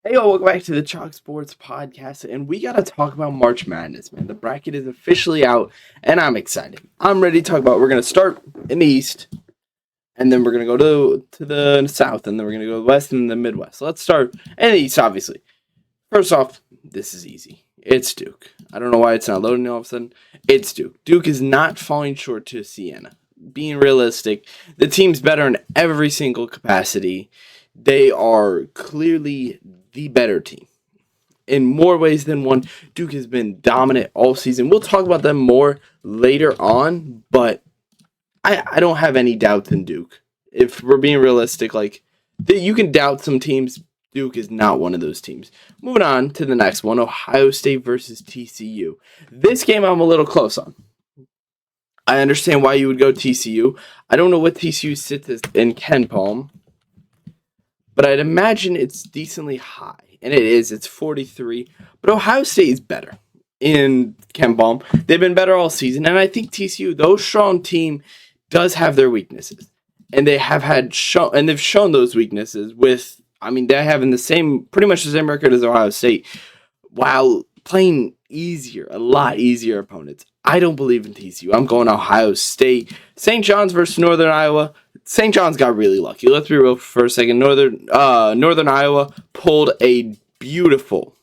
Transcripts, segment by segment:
Hey, yo, welcome back to the Chalk Sports Podcast, and we got to talk about March Madness, man. The bracket is officially out, and I'm excited. I'm ready to talk about. We're gonna start in the East, and then we're gonna go to the South, and then we're gonna go to the West and the Midwest. So let's start in the East, obviously. First off, this is easy. It's Duke. I don't know why it's not loading all of a sudden. It's Duke. Duke is not falling short to Siena. Being realistic, the team's better in every single capacity. They are clearly the better team in more ways than one. Duke has been dominant all season. We'll talk about them more later on, but I don't have any doubts in Duke. If we're being realistic, you can doubt some teams. Duke is not one of those teams. Moving on to the next one, Ohio State versus TCU. This game I'm a little close on. I understand why you would go TCU. I don't know what TCU sits in Ken Palm, but I'd imagine it's decently high. And it is. It's 43. But Ohio State is better in Ken Palm. They've been better all season. And I think TCU, though strong team, does have their weaknesses. And they have they've shown those weaknesses with, they're having pretty much the same record as Ohio State, while playing a lot easier opponents. I don't believe in TCU. I'm going Ohio State. St. John's versus Northern Iowa. St. John's got really lucky. Let's be real for a second. Northern Iowa pulled a beautiful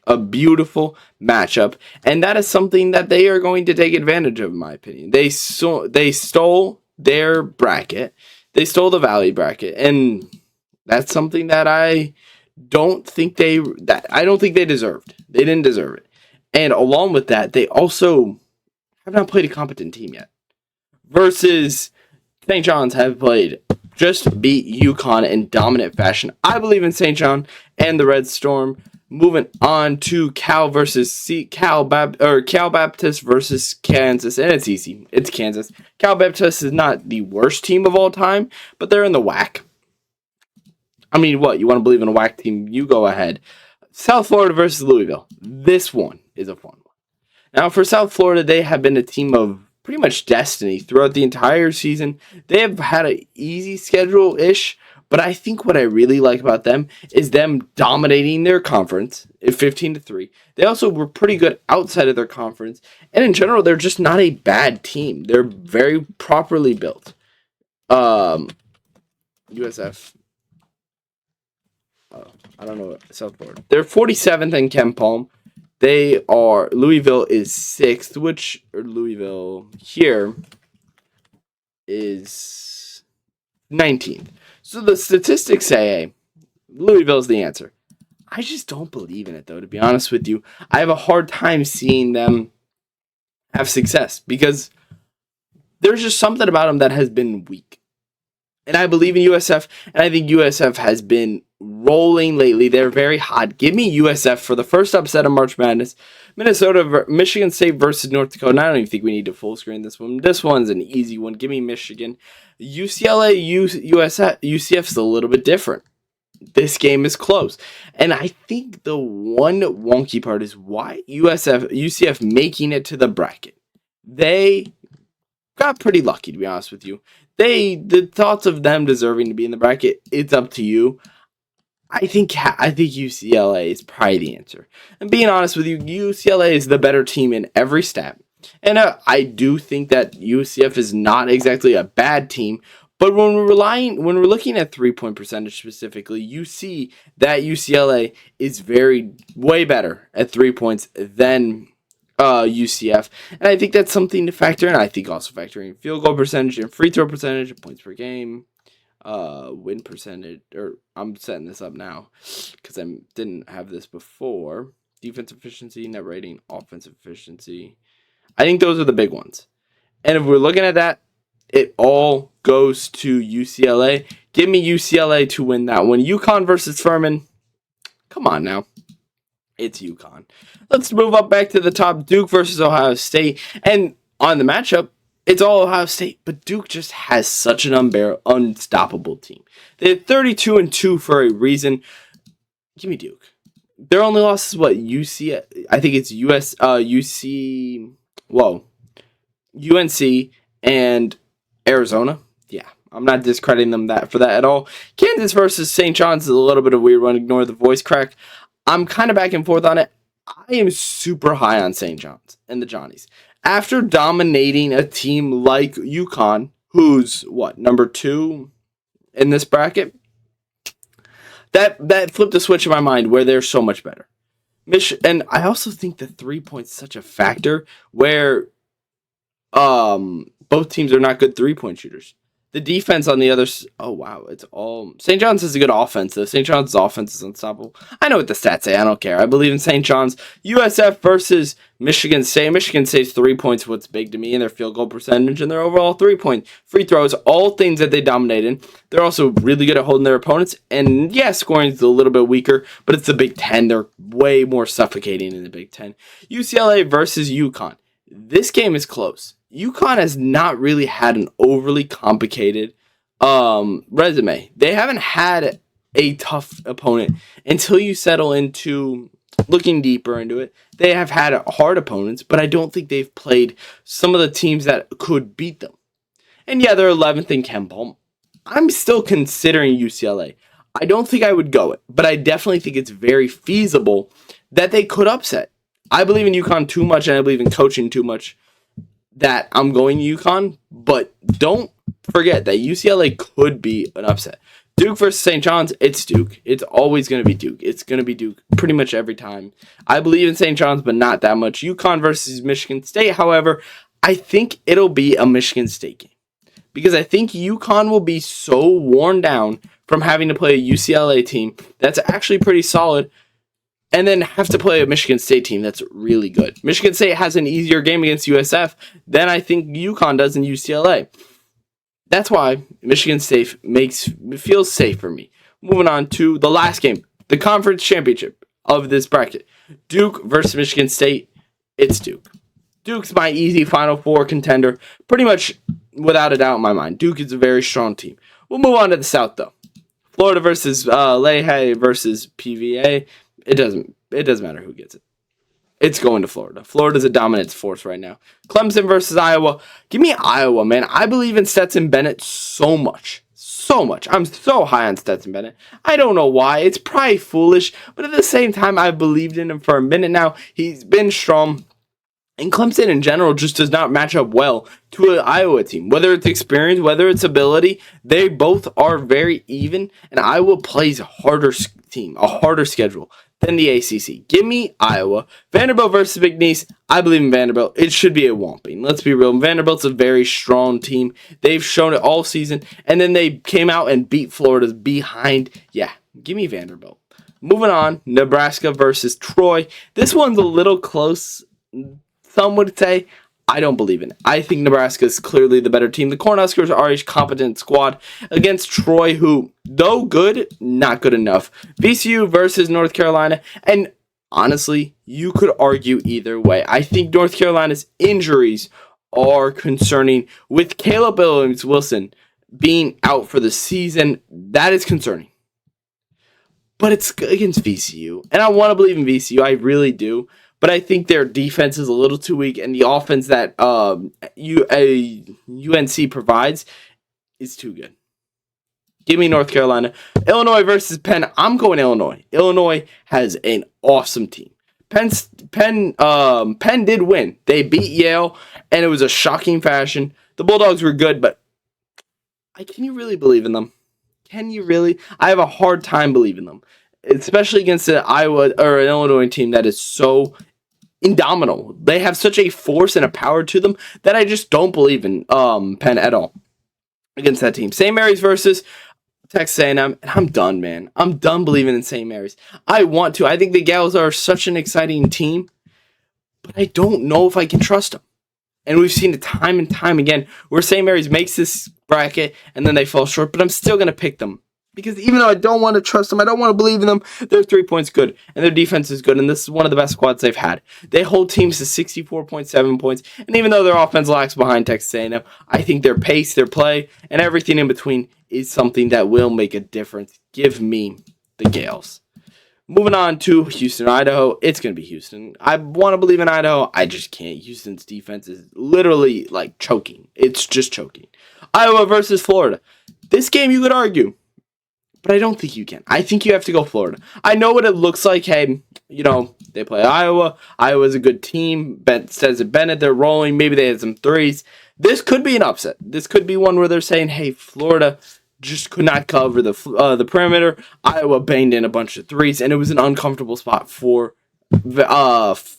matchup, and that is something that they are going to take advantage of, in my opinion. They stole their bracket. They stole the Valley bracket, and that's something that I don't think they deserved. They didn't deserve it. And along with that, they also have not played a competent team yet. Versus St. John's have played just beat UConn in dominant fashion. I believe in St. John and the Red Storm. Moving on to Cal Baptist versus Kansas, and it's easy. It's Kansas. Cal Baptist is not the worst team of all time, but they're in the WAC. What? You want to believe in a WAC team? You go ahead. South Florida versus Louisville. This one is a fun one. Now, for South Florida, they have been a team of pretty much destiny throughout the entire season. They have had an easy schedule-ish, but I think what I really like about them is them dominating their conference at 15-3. They also were pretty good outside of their conference, and in general, they're just not a bad team. They're very properly built. USF. I don't know. South Florida. They're 47th in Ken Palm. Louisville is 6th, Louisville here is 19th. So the statistics say, hey, Louisville's the answer. I just don't believe in it, though, to be honest with you. I have a hard time seeing them have success because there's just something about them that has been weak. And I believe in USF, and I think USF has been rolling lately. They're very hot. Give me USF for the first upset of March Madness. Michigan State versus North Dakota. I don't even think we need to full screen this one. This one's an easy one. Give me Michigan. UCF's a little bit different. This game is close. And I think the one wonky part is why UCF making it to the bracket. They got pretty lucky, to be honest with you. The thoughts of them deserving to be in the bracket, it's up to you. I think UCLA is probably the answer. And being honest with you, UCLA is the better team in every stat. And I do think that UCF is not exactly a bad team. But when we're looking at 3-point percentage specifically, you see that UCLA is way better at 3 points than UCF, and I think that's something to factor in. I think also factoring field goal percentage and free throw percentage and points per game, win percentage. Or I'm setting this up now because I didn't have this before. Defense efficiency, net rating, offensive efficiency. I think those are the big ones. And if we're looking at that, it all goes to UCLA. Give me UCLA to win that one. UConn versus Furman. Come on now. It's UConn. Let's move up back to the top. Duke versus Ohio State. And on the matchup, it's all Ohio State. But Duke just has such an unstoppable team. They're 32-2 for a reason. Give me Duke. Their only loss is what? UC. I think it's UNC and Arizona. Yeah, I'm not discrediting them for that at all. Kansas versus St. John's is a little bit of a weird one. Ignore the voice crack. I'm kind of back and forth on it. I am super high on St. John's and the Johnnies. After dominating a team like UConn, who's, number 2 in this bracket, that flipped a switch in my mind where they're so much better. And I also think the 3-point is such a factor where both teams are not good 3-point shooters. The defense on the other it's all St. John's has a good offense though. St. John's offense is unstoppable. I know what the stats say. I don't care. I believe in St. John's. USF versus Michigan State. Michigan State's 3 points what's big to me, and their field goal percentage and their overall 3-point free throws, all things that they dominate in. They're also really good at holding their opponents, and yeah, scoring is a little bit weaker, but it's the Big Ten. They're way more suffocating in the Big Ten. UCLA versus UConn. This game is close. UConn has not really had an overly complicated resume. They haven't had a tough opponent until you settle into looking deeper into it. They have had hard opponents, but I don't think they've played some of the teams that could beat them. And yeah, they're 11th in KenPom. I'm still considering UCLA. I don't think I would go it, but I definitely think it's very feasible that they could upset. I believe in UConn too much, and I believe in coaching too much that I'm going UConn, but don't forget that UCLA could be an upset. Duke versus St. John's, it's Duke. It's always going to be Duke. It's going to be Duke pretty much every time. I believe in St. John's, but not that much. UConn versus Michigan State, however, I think it'll be a Michigan State game. Because I think UConn will be so worn down from having to play a UCLA team that's actually pretty solid, and then have to play a Michigan State team that's really good. Michigan State has an easier game against USF than I think UConn does in UCLA. That's why Michigan State feels safe for me. Moving on to the last game, the conference championship of this bracket. Duke versus Michigan State. It's Duke. Duke's my easy Final Four contender, pretty much without a doubt in my mind. Duke is a very strong team. We'll move on to the South, though. Florida versus Lehigh versus PVA. It doesn't matter who gets it. It's going to Florida. Florida's a dominant force right now. Clemson versus Iowa. Give me Iowa, man. I believe in Stetson Bennett so much. So much. I'm so high on Stetson Bennett. I don't know why. It's probably foolish, but at the same time, I've believed in him for a minute now. He's been strong. And Clemson in general just does not match up well to an Iowa team. Whether it's experience, whether it's ability, they both are very even. And Iowa plays a harder schedule than the ACC. Give me Iowa. Vanderbilt versus McNeese. I believe in Vanderbilt. It should be a whomping. Let's be real. Vanderbilt's a very strong team. They've shown it all season. And then they came out and beat Florida's behind. Yeah, give me Vanderbilt. Moving on, Nebraska versus Troy. This one's a little close. Some would say. I don't believe in it. I think Nebraska is clearly the better team. The Cornhuskers are a competent squad against Troy, who, though good, not good enough. VCU versus North Carolina. And honestly, you could argue either way. I think North Carolina's injuries are concerning. With Caleb Williams-Wilson being out for the season, that is concerning. But it's against VCU. And I want to believe in VCU. I really do. But I think their defense is a little too weak, and the offense that UNC provides is too good. Give me North Carolina. Illinois versus Penn. I'm going Illinois. Illinois has an awesome team. Penn did win. They beat Yale, and it was a shocking fashion. The Bulldogs were good, but can you really believe in them? Can you really? I have a hard time believing them, especially against an Iowa or an Illinois team that is so indomitable. They have such a force and a power to them that I just don't believe in Penn at all against that team. St. Mary's versus Texas A&M, and I'm done, man. I'm done believing in St. Mary's. I want to. I think the Gals are such an exciting team, but I don't know if I can trust them. And we've seen it time and time again where St. Mary's makes this bracket and then they fall short, but I'm still going to pick them. Because even though I don't want to trust them, I don't want to believe in them, their 3 points good, and their defense is good, and this is one of the best squads they've had. They hold teams to 64.7 points, and even though their offense lacks behind Texas A&M, I think their pace, their play, and everything in between is something that will make a difference. Give me the Gales. Moving on to Houston, Idaho. It's going to be Houston. I want to believe in Idaho. I just can't. Houston's defense is literally like choking. It's just choking. Iowa versus Florida. This game you could argue, but I don't think you can. I think you have to go Florida. I know what it looks like. Hey, they play Iowa. Iowa's a good team. Ben says it Bennett. They're rolling. Maybe they had some threes. This could be an upset. This could be one where they're saying, hey, Florida just could not cover the perimeter. Iowa banged in a bunch of threes, and it was an uncomfortable spot for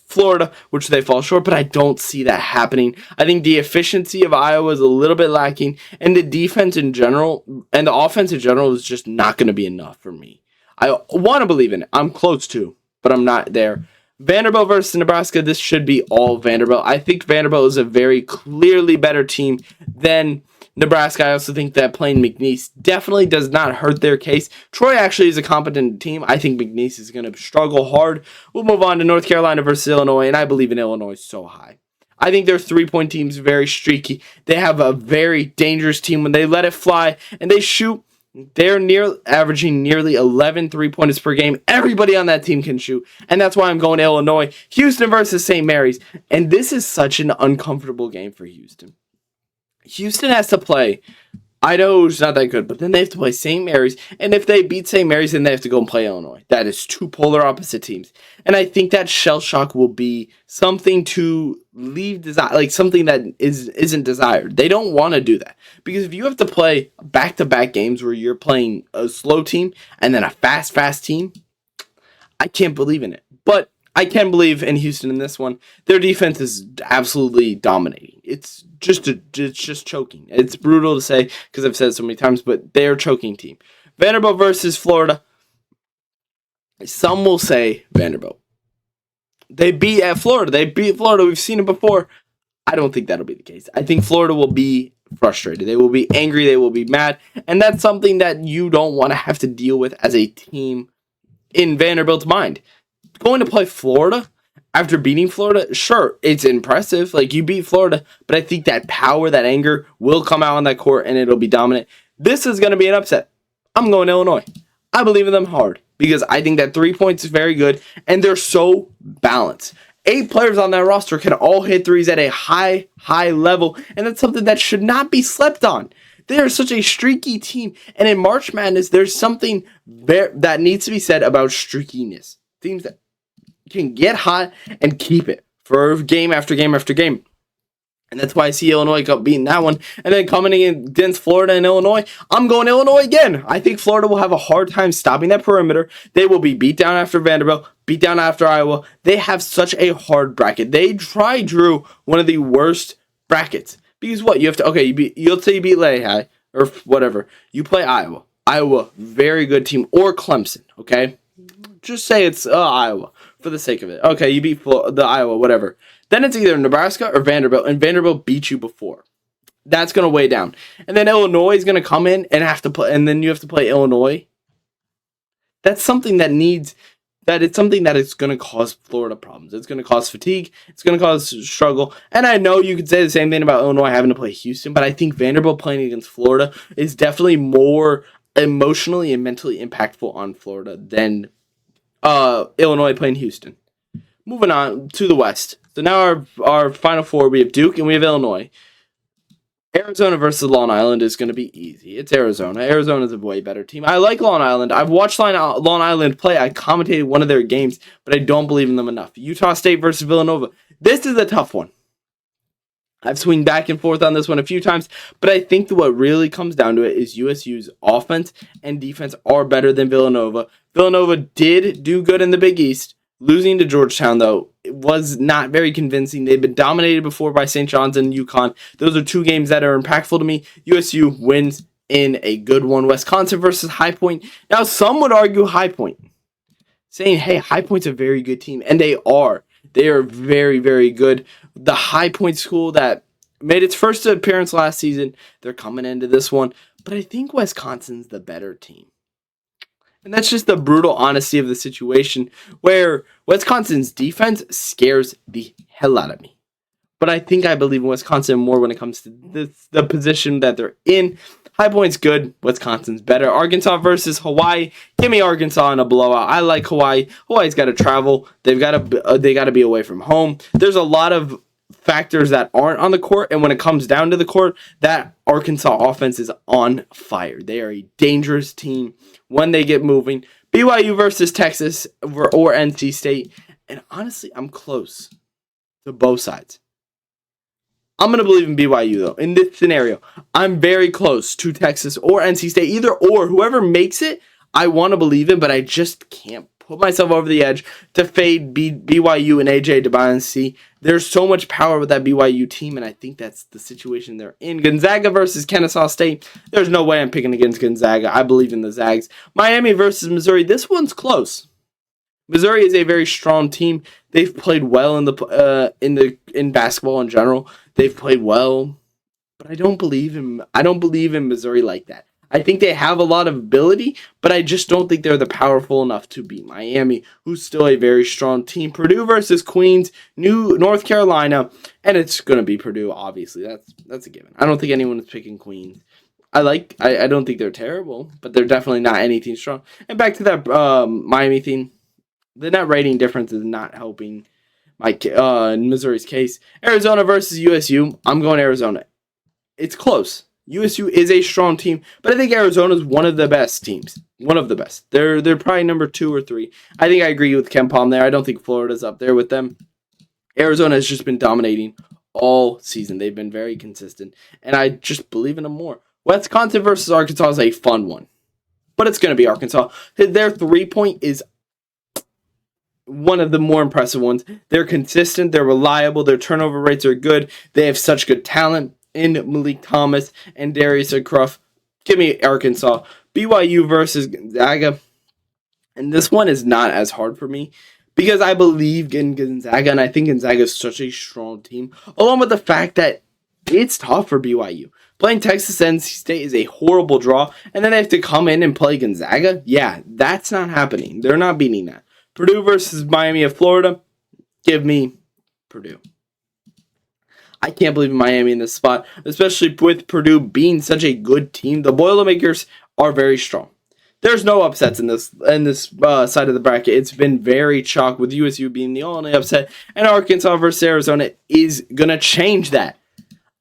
Florida, which they fall short, but I don't see that happening. I think the efficiency of Iowa is a little bit lacking, and the defense in general, and the offense in general is just not going to be enough for me. I want to believe in it. I'm close to, but I'm not there. Vanderbilt versus Nebraska, this should be all Vanderbilt. I think Vanderbilt is a very clearly better team than Nebraska. I also think that playing McNeese definitely does not hurt their case. Troy actually is a competent team. I think McNeese is going to struggle hard. We'll move on to North Carolina versus Illinois, and I believe in Illinois so high. I think their three-point team is very streaky. They have a very dangerous team when they let it fly, and they shoot. They're averaging nearly 11 3-pointers per game. Everybody on that team can shoot, and that's why I'm going to Illinois. Houston versus St. Mary's, and this is such an uncomfortable game for Houston. Houston has to play. Idaho's not that good, but then they have to play St. Mary's, and if they beat St. Mary's, then they have to go and play Illinois. That is two polar opposite teams, and I think that shell shock will be something to leave like something that isn't desired. They don't want to do that, because if you have to play back-to-back games where you're playing a slow team and then a fast team, I can't believe in it. But I can believe in Houston in this one. Their defense is absolutely dominating. It's just choking. It's brutal to say because I've said it so many times, but they're a choking team. Vanderbilt versus Florida. Some will say Vanderbilt. They beat Florida. We've seen it before. I don't think that'll be the case. I think Florida will be frustrated. They will be angry. They will be mad. And that's something that you don't want to have to deal with as a team in Vanderbilt's mind. Going to play Florida after beating Florida, sure, it's impressive. Like, you beat Florida, but I think that power, that anger will come out on that court and it'll be dominant. This is going to be an upset. I'm going Illinois. I believe in them hard because I think that 3 points is very good and they're so balanced. 8 players on that roster can all hit threes at a high level, and that's something that should not be slept on. They are such a streaky team, and in March Madness, there's something that needs to be said about streakiness. Teams that can get hot and keep it for game after game after game. And that's why I see Illinois beating that one. And then coming in against Florida and Illinois, I'm going Illinois again. I think Florida will have a hard time stopping that perimeter. They will be beat down after Vanderbilt, beat down after Iowa. They have such a hard bracket. They drew one of the worst brackets. Because what? You have to, you'll say you beat Lehigh or whatever. You play Iowa. Iowa, very good team. Or Clemson, okay? Just say it's Iowa for the sake of it. Okay, you beat the Iowa, whatever. Then it's either Nebraska or Vanderbilt, and Vanderbilt beat you before. That's going to weigh down. And then Illinois is going to come in and have to play, and then you have to play Illinois. That's something that it's something that is going to cause Florida problems. It's going to cause fatigue. It's going to cause struggle. And I know you could say the same thing about Illinois having to play Houston, but I think Vanderbilt playing against Florida is definitely more emotionally and mentally impactful on Florida than Illinois playing Houston. Moving on to the West. So now our final four, we have Duke and we have Illinois. Arizona versus Long Island is going to be easy. It's Arizona. Arizona's a way better team. I like Long Island. I've watched Long Island play. I commentated one of their games, but I don't believe in them enough. Utah State versus Villanova. This is a tough one. I've swung back and forth on this one a few times, but I think that what really comes down to it is USU's offense and defense are better than Villanova. Villanova did do good in the Big East. Losing to Georgetown, though, it was not very convincing. They've been dominated before by St. John's and UConn. Those are two games that are impactful to me. USU wins in a good one. Wisconsin versus High Point. Now, some would argue High Point, saying, hey, High Point's a very good team, and they are. They are very, very good. The High Point school that made its first appearance last season, they're coming into this one. But I think Wisconsin's the better team. And that's just the brutal honesty of the situation, where Wisconsin's defense scares the hell out of me. but I believe in Wisconsin more when it comes to the position that they're in. High Point's good. Wisconsin's better. Arkansas versus Hawaii. Give me Arkansas in a blowout. I like Hawaii. Hawaii's got to travel. They got to be away from home. There's a lot of factors that aren't on the court, and when it comes down to the court, that Arkansas offense is on fire. They are a dangerous team when they get moving. BYU versus Texas or NC State, and honestly, I'm close to both sides. I'm going to believe in BYU, though. In this scenario, I'm very close to Texas or NC State. Either or, whoever makes it, I want to believe in, but I just can't put myself over the edge to fade BYU and AJ DeBouncy. There's so much power with that BYU team, and I think that's the situation they're in. Gonzaga versus Kennesaw State. There's no way I'm picking against Gonzaga. I believe in the Zags. Miami versus Missouri. This one's close. Missouri is a very strong team. They've played well in basketball in general. They've played well, but I don't believe in Missouri like that. I think they have a lot of ability, but I just don't think they're powerful enough to beat Miami, who's still a very strong team. Purdue versus Queens, North Carolina, and it's going to be Purdue, obviously. That's a given. I don't think anyone is picking Queens. I don't think they're terrible, but they're definitely not anything strong. And back to that Miami thing, the net rating difference is not helping in Missouri's case. Arizona versus USU. I'm going Arizona. It's close. USU is a strong team, but I think Arizona is one of the best teams. One of the best. They're probably number 2 or 3. I think I agree with Ken Palm there. I don't think Florida's up there with them. Arizona has just been dominating all season. They've been very consistent, and I just believe in them more. Wisconsin versus Arkansas is a fun one, but it's going to be Arkansas. Their 3-point is one of the more impressive ones. They're consistent, they're reliable, their turnover rates are good. They have such good talent in Malik Thomas and Darius Akruff. Give me Arkansas. BYU versus Gonzaga. And this one is not as hard for me because I believe in Gonzaga, and I think Gonzaga is such a strong team, along with the fact that it's tough for BYU. Playing Texas NC State is a horrible draw, and then they have to come in and play Gonzaga? Yeah, that's not happening. They're not beating that. Purdue versus Miami of Florida. Give me Purdue. I can't believe in Miami in this spot, especially with Purdue being such a good team. The Boilermakers are very strong. There's no upsets in this side of the bracket. It's been very chalk, with USU being the only upset, and Arkansas versus Arizona is going to change that.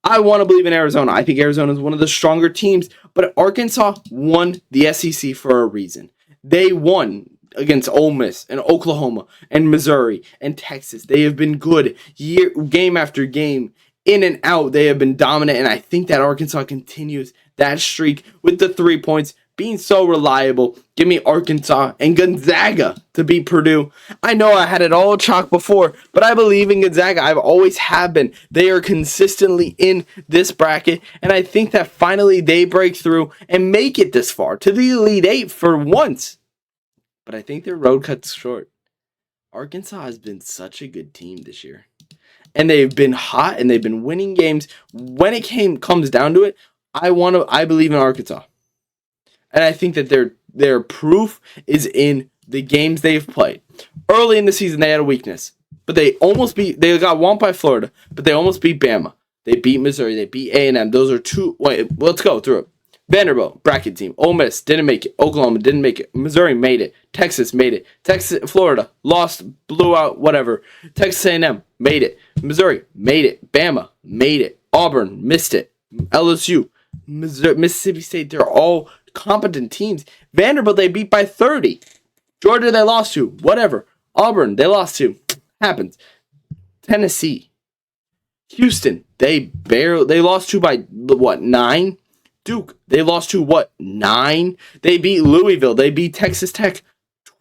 I want to believe in Arizona. I think Arizona is one of the stronger teams, but Arkansas won the SEC for a reason. They won against Ole Miss and Oklahoma and Missouri and Texas. They have been good game after game, in and out. They have been dominant, and I think that Arkansas continues that streak with the 3 points, being so reliable. Give me Arkansas and Gonzaga to beat Purdue. I know I had it all chalk before, but I believe in Gonzaga. I've always have been. They are consistently in this bracket, and I think that finally they break through and make it this far to the Elite Eight for once. But I think their road cuts short. Arkansas has been such a good team this year, and they've been hot and they've been winning games. When it comes down to it, I believe in Arkansas. And I think that their proof is in the games they've played. Early in the season, they had a weakness, but they got whomped by Florida, but they almost beat Bama. They beat Missouri. They beat A&M. Those are two. Wait, let's go through it. Vanderbilt, bracket team. Ole Miss didn't make it. Oklahoma didn't make it. Missouri made it. Texas made it. Florida lost, blew out, whatever. Texas A&M made it. Missouri made it. Bama made it. Auburn missed it. LSU, Mississippi State, they're all competent teams. Vanderbilt, they beat by 30. Georgia, they lost to. Whatever. Auburn, they lost to. Happens. Tennessee. Houston, they lost to by, 9? Duke, they lost to 9? They beat Louisville. They beat Texas Tech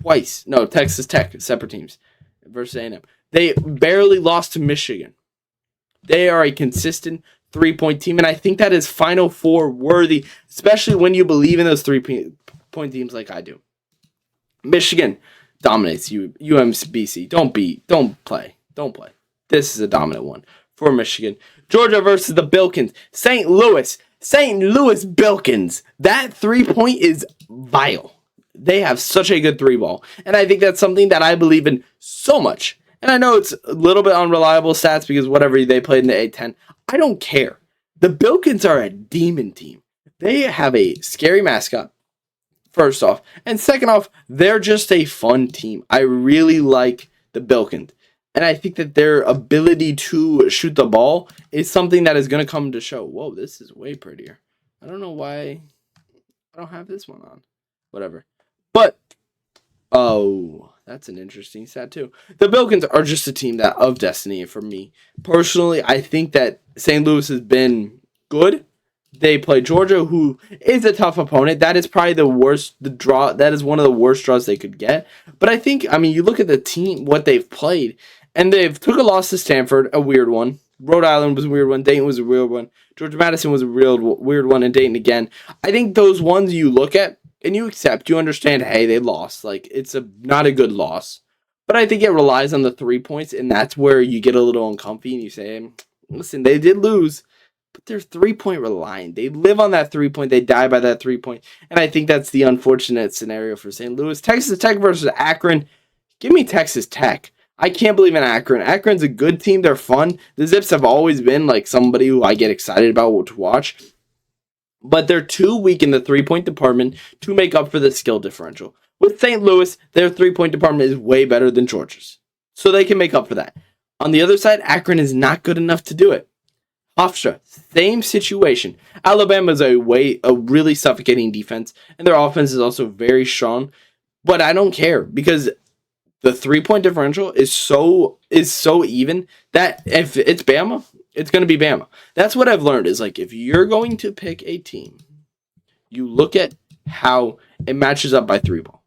twice. No, Texas Tech, separate teams versus A&M. They barely lost to Michigan. They are a consistent 3-point team, and I think that is Final Four worthy, especially when you believe in those 3-point teams like I do. Michigan dominates UMBC. Don't play. This is a dominant one for Michigan. Georgia versus the Billikens. St. Louis Billikens. That 3-point is vile. They have such a good 3-ball, and I think that's something that I believe in so much. And I know it's a little bit unreliable stats because whatever they played in the A10, I don't care. The Billikens are a demon team. They have a scary mascot, first off. And second off, they're just a fun team. I really like the Billikens. And I think that their ability to shoot the ball is something that is going to come to show. Whoa, this is way prettier. I don't know why I don't have this one on. Whatever. But, oh, that's an interesting stat too. The Billikens are just a team that of destiny for me. Personally, I think that St. Louis has been good. They play Georgia, who is a tough opponent. That is probably the worst draw. That is one of the worst draws they could get. But I think, you look at the team, what they've played, and they've took a loss to Stanford, a weird one. Rhode Island was a weird one. Dayton was a weird one. Georgia Madison was a real weird one, and Dayton again. I think those ones you look at and you accept, you understand, hey, they lost. Like, it's not a good loss. But I think it relies on the 3 points, and that's where you get a little uncomfy, and you say, listen, they did lose, but they're 3-point reliant. They live on that 3-point. They die by that 3-point. And I think that's the unfortunate scenario for St. Louis. Texas Tech versus Akron. Give me Texas Tech. I can't believe in Akron. Akron's a good team. They're fun. The Zips have always been like somebody who I get excited about to watch. But they're too weak in the 3-point department to make up for the skill differential. With St. Louis, their 3-point department is way better than Georgia's. So they can make up for that. On the other side, Akron is not good enough to do it. Hofstra, same situation. Alabama's a really suffocating defense, and their offense is also very strong. But I don't care because the 3-point differential is so even that if it's Bama, it's going to be Bama. That's what I've learned is like if you're going to pick a team, you look at how it matches up by 3-ball.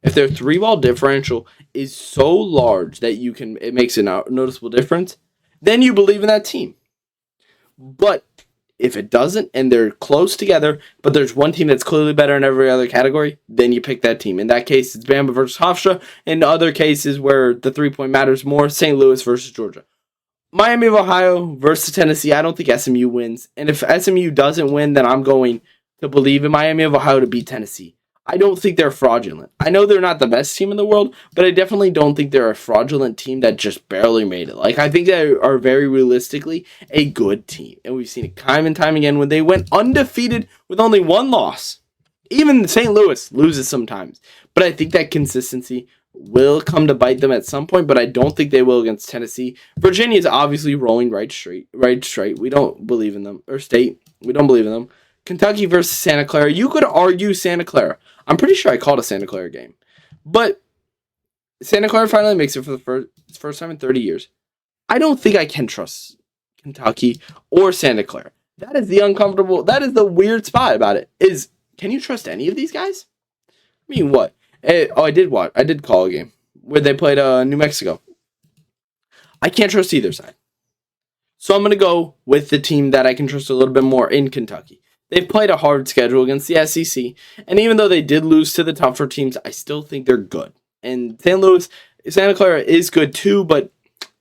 If their 3-ball differential is so large that it makes a noticeable difference, then you believe in that team. But if it doesn't and they're close together, but there's one team that's clearly better in every other category, then you pick that team. In that case, it's Bama versus Hofstra. In other cases where the 3-point matters more, St. Louis versus Georgia. Miami of Ohio versus Tennessee. I don't think SMU wins. And if SMU doesn't win, then I'm going to believe in Miami of Ohio to beat Tennessee. I don't think they're fraudulent. I know they're not the best team in the world, but I definitely don't think they're a fraudulent team that just barely made it. Like, I think they are very realistically a good team. And we've seen it time and time again when they went undefeated with only one loss. Even St. Louis loses sometimes. But I think that consistency will come to bite them at some point, but I don't think they will against Tennessee. Virginia is obviously rolling right straight. We don't believe in them. Or State, we don't believe in them. Kentucky versus Santa Clara. You could argue Santa Clara. I'm pretty sure I called a Santa Clara game. But Santa Clara finally makes it for the first time in 30 years. I don't think I can trust Kentucky or Santa Clara. That is the weird spot about it. Can you trust any of these guys? I mean, what? I did call a game where they played New Mexico. I can't trust either side. So I'm going to go with the team that I can trust a little bit more in Kentucky. They've played a hard schedule against the SEC, and even though they did lose to the tougher teams, I still think they're good. And Santa Clara is good too, but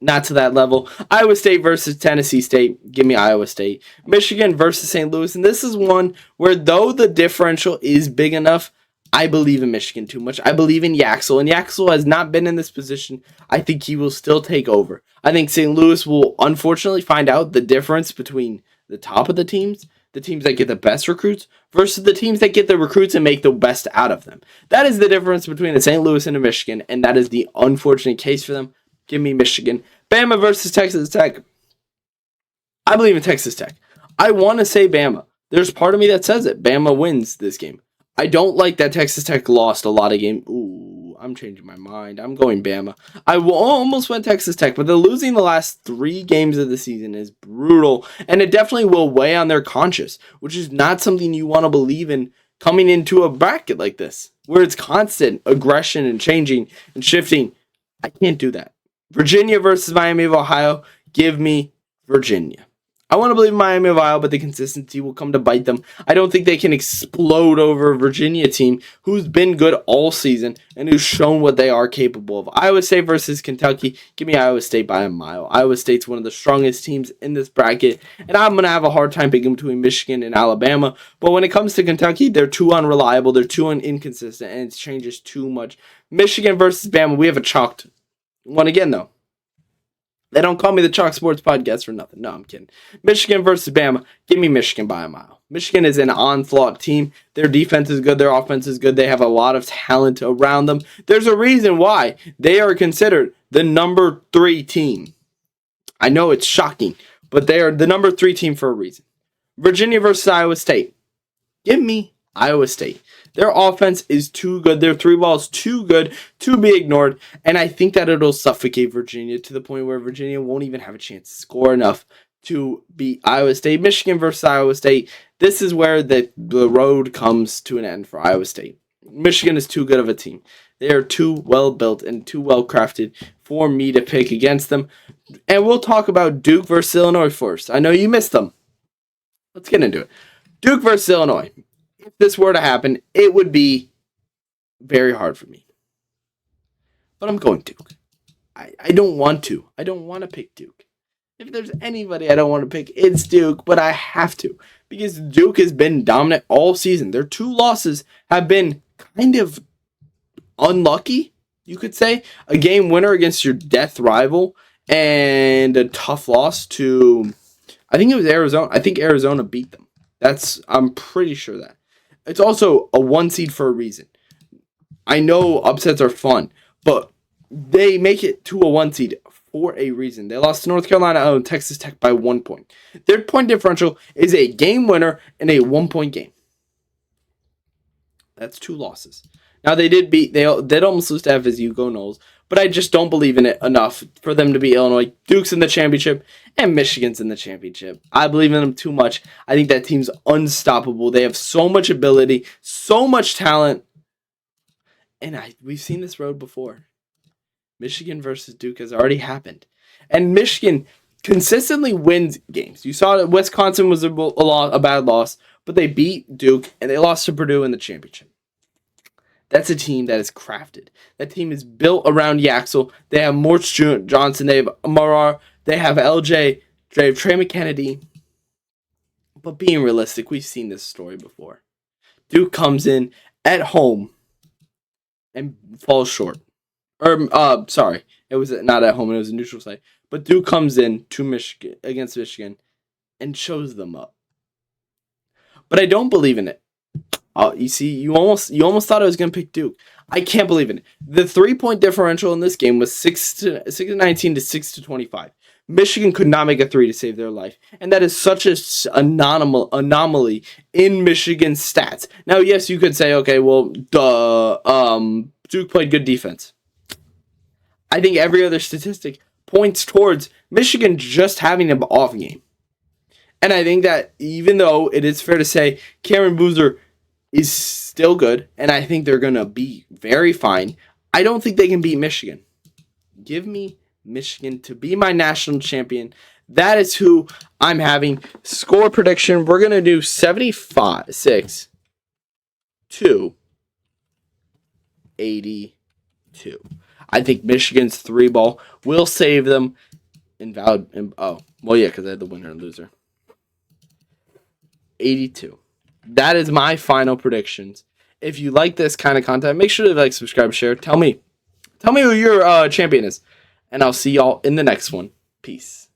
not to that level. Iowa State versus Tennessee State. Give me Iowa State. Michigan versus St. Louis. And this is one where, though the differential is big enough, I believe in Michigan too much. I believe in Yaxel, and Yaxel has not been in this position. I think he will still take over. I think St. Louis will unfortunately find out the difference between the top of the teams that get the best recruits, versus the teams that get the recruits and make the best out of them. That is the difference between a St. Louis and a Michigan, and that is the unfortunate case for them. Give me Michigan. Bama versus Texas Tech. I believe in Texas Tech. I want to say Bama. There's part of me that says it. Bama wins this game. I don't like that Texas Tech lost a lot of games. Ooh, I'm changing my mind. I'm going Bama. I almost went Texas Tech, but losing the last 3 games of the season is brutal, and it definitely will weigh on their conscience, which is not something you want to believe in coming into a bracket like this, where it's constant aggression and changing and shifting. I can't do that. Virginia versus Miami of Ohio. Give me Virginia. I want to believe Miami of Ohio, but the consistency will come to bite them. I don't think they can explode over a Virginia team who's been good all season and who's shown what they are capable of. Iowa State versus Kentucky. Give me Iowa State by a mile. Iowa State's one of the strongest teams in this bracket, and I'm going to have a hard time picking between Michigan and Alabama. But when it comes to Kentucky, they're too unreliable. They're too inconsistent, and it changes too much. Michigan versus Bama. We have a chalked one again, though. They don't call me the Chalk Sports Podcast for nothing. No, I'm kidding. Michigan versus Bama. Give me Michigan by a mile. Michigan is an onslaught team. Their defense is good. Their offense is good. They have a lot of talent around them. There's a reason why they are considered the number 3 team. I know it's shocking, but they are the number 3 team for a reason. Virginia versus Iowa State. Give me Iowa State. Their offense is too good. Their 3 ball is too good to be ignored. And I think that it'll suffocate Virginia to the point where Virginia won't even have a chance to score enough to beat Iowa State. Michigan versus Iowa State. This is where the road comes to an end for Iowa State. Michigan is too good of a team. They are too well built and too well crafted for me to pick against them. And we'll talk about Duke versus Illinois first. I know you missed them. Let's get into it. Duke versus Illinois. If this were to happen, it would be very hard for me. But I'm going Duke. I don't want to. I don't want to pick Duke. If there's anybody I don't want to pick, it's Duke, but I have to. Because Duke has been dominant all season. Their 2 losses have been kind of unlucky, you could say. A game winner against your death rival and a tough loss to, I think it was Arizona. I think Arizona beat them. I'm pretty sure that. It's also a 1 seed for a reason. I know upsets are fun, but they make it to a 1 seed for a reason. They lost to North Carolina and Texas Tech by 1 point. Their point differential is a game winner in a 1-point game. That's 2 losses. Now they did almost lose to FSU, go Noles, but I just don't believe in it enough for them to beat Illinois. Duke's in the championship, and Michigan's in the championship. I believe in them too much. I think that team's unstoppable. They have so much ability, so much talent, and we've seen this road before. Michigan versus Duke has already happened, and Michigan consistently wins games. You saw that Wisconsin was a bad loss, but they beat Duke, and they lost to Purdue in the championship. That's a team that is crafted. That team is built around Yaxel. They have Morts Johnson. They have Amarar. They have LJ. They have Trey McKennedy. But being realistic, we've seen this story before. Duke comes in at home and falls short. Sorry. It was not at home. It was a neutral site. But Duke comes in to Michigan against Michigan and shows them up. But I don't believe in it. You see, you almost thought I was going to pick Duke. I can't believe in it. The 3-point differential in this game was 6-19 to 6-25. Michigan could not make a 3 to save their life, and that is such an anomaly in Michigan's stats. Now, yes, you could say, okay, well, Duke played good defense. I think every other statistic points towards Michigan just having an off game. And I think that even though it is fair to say Cameron Boozer is still good, and I think they're going to be very fine, I don't think they can beat Michigan. Give me Michigan to be my national champion. That is who I'm having. Score prediction, we're going to do 76 to 82. I think Michigan's 3-ball will save them. Because I had the winner and loser. 82. That is my final predictions. If you like this kind of content, make sure to like, subscribe, share. Tell me who your champion is. And I'll see y'all in the next one. Peace.